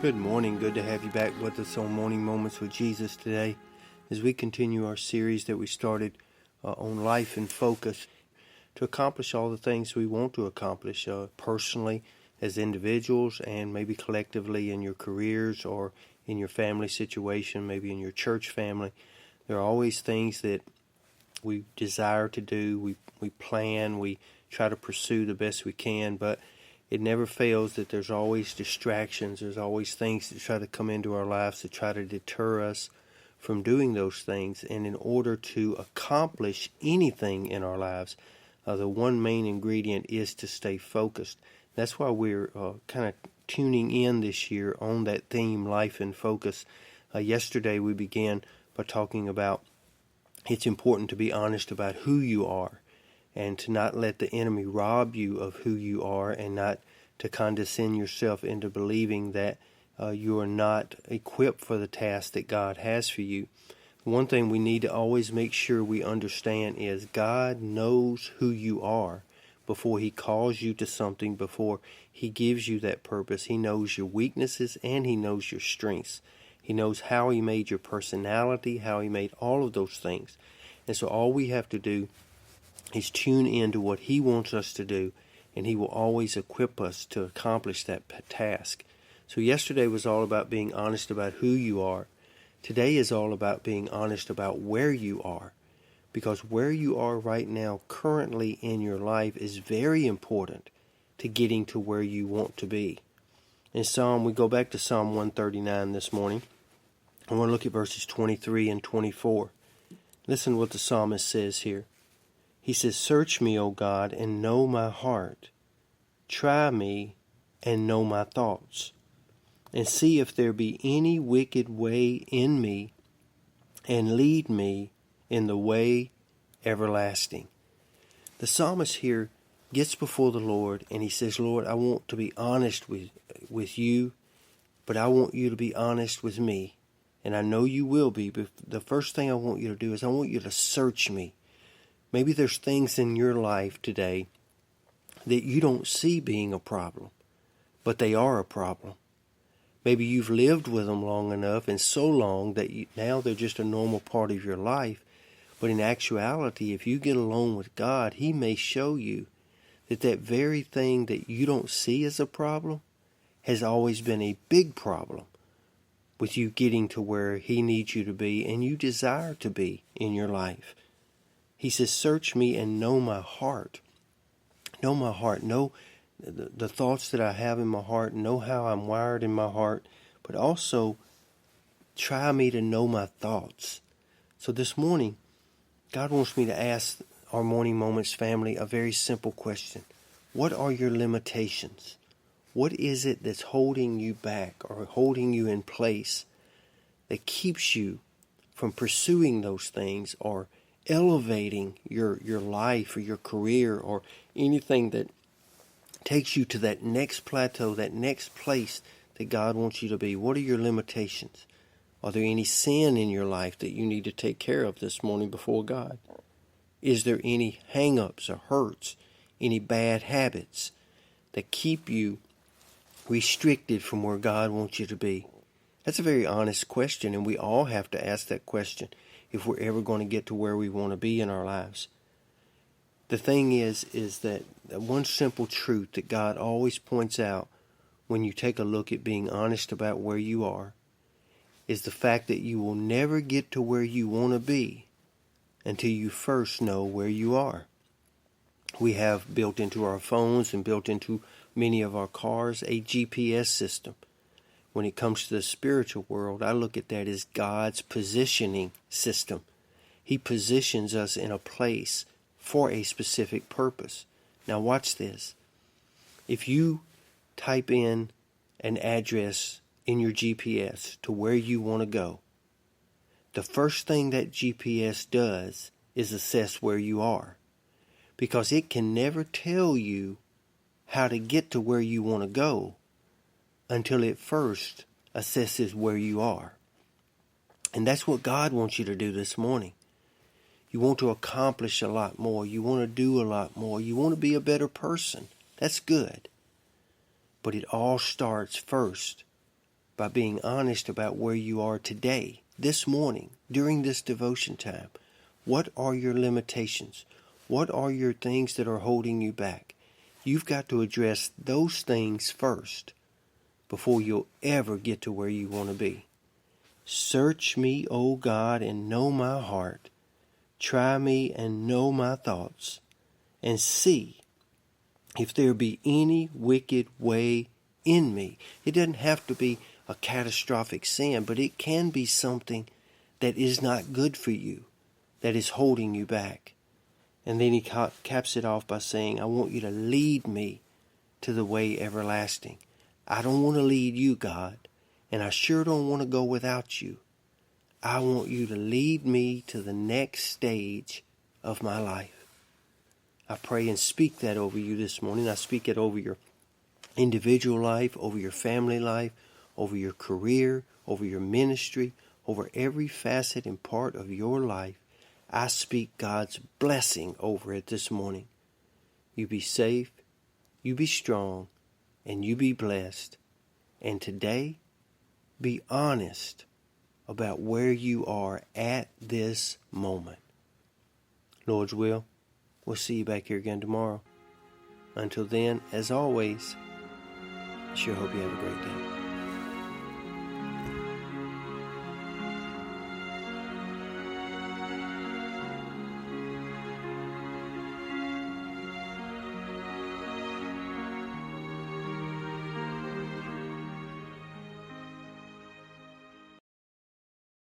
Good morning. Good to have you back with us on Morning Moments with Jesus today as we continue our series that we started on life and focus to accomplish all the things we want to accomplish personally as individuals and maybe collectively in your careers or in your family situation, maybe in your church family. There are always things that we desire to do, we plan, we try to pursue the best we can, but it never fails that there's always distractions, there's always things that try to come into our lives to try to deter us from doing those things. And in order to accomplish anything in our lives, the one main ingredient is to stay focused. That's why we're kind of tuning in this year on that theme, life and focus. Yesterday we began by talking about it's important to be honest about who you are and to not let the enemy rob you of who you are and not to condescend yourself into believing that you are not equipped for the task that God has for you. One thing we need to always make sure we understand is God knows who you are before He calls you to something, before He gives you that purpose. He knows your weaknesses and He knows your strengths. He knows how He made your personality, how He made all of those things. And so all we have to do is tune into what He wants us to do, and He will always equip us to accomplish that task. So yesterday was all about being honest about who you are. Today is all about being honest about where you are, because where you are right now currently in your life is very important to getting to where you want to be. We go back to Psalm 139 this morning. I want to look at verses 23 and 24. Listen what the psalmist says here. He says, "Search me, O God, and know my heart. Try me and know my thoughts. And see if there be any wicked way in me, and lead me in the way everlasting." The psalmist here gets before the Lord and he says, Lord, I want to be honest with you, but I want you to be honest with me. And I know you will be, but the first thing I want you to do is I want you to search me. Maybe there's things in your life today that you don't see being a problem, but they are a problem. Maybe you've lived with them long enough and so long that now they're just a normal part of your life. But in actuality, if you get along with God, He may show you that that very thing that you don't see as a problem has always been a big problem with you getting to where He needs you to be and you desire to be in your life. He says, search me and know my heart. Know my heart. Know the thoughts that I have in my heart. Know how I'm wired in my heart. But also, try me to know my thoughts. So this morning, God wants me to ask our Morning Moments family a very simple question. What are your limitations? What is it that's holding you back or holding you in place that keeps you from pursuing those things or elevating your life or your career or anything that takes you to that next plateau, that next place that God wants you to be? What are your limitations? Are there any sin in your life that you need to take care of this morning before God? Is there any hang-ups or hurts, any bad habits that keep you restricted from where God wants you to be? That's a very honest question, and we all have to ask that question if we're ever going to get to where we want to be in our lives. The thing is that one simple truth that God always points out when you take a look at being honest about where you are is the fact that you will never get to where you want to be until you first know where you are. We have built into our phones and built into many of our cars a GPS system. When it comes to the spiritual world, I look at that as God's positioning system. He positions us in a place for a specific purpose. Now watch this. If you type in an address in your GPS to where you want to go, the first thing that GPS does is assess where you are, because it can never tell you how to get to where you want to go until it first assesses where you are. And that's what God wants you to do this morning. You want to accomplish a lot more. You want to do a lot more. You want to be a better person. That's good. But it all starts first by being honest about where you are today, this morning, during this devotion time. What are your limitations? What are your things that are holding you back? You've got to address those things first before you'll ever get to where you want to be. Search me, O God, and know my heart. Try me and know my thoughts, and see if there be any wicked way in me. It doesn't have to be a catastrophic sin, but it can be something that is not good for you, that is holding you back. And then he caps it off by saying, I want you to lead me to the way everlasting. I don't want to lead you, God, and I sure don't want to go without you. I want you to lead me to the next stage of my life. I pray and speak that over you this morning. I speak it over your individual life, over your family life, over your career, over your ministry, over every facet and part of your life. I speak God's blessing over it this morning. You be safe, you be strong, and you be blessed. And today, be honest about where you are at this moment. Lord's will, we'll see you back here again tomorrow. Until then, as always, I sure hope you have a great day.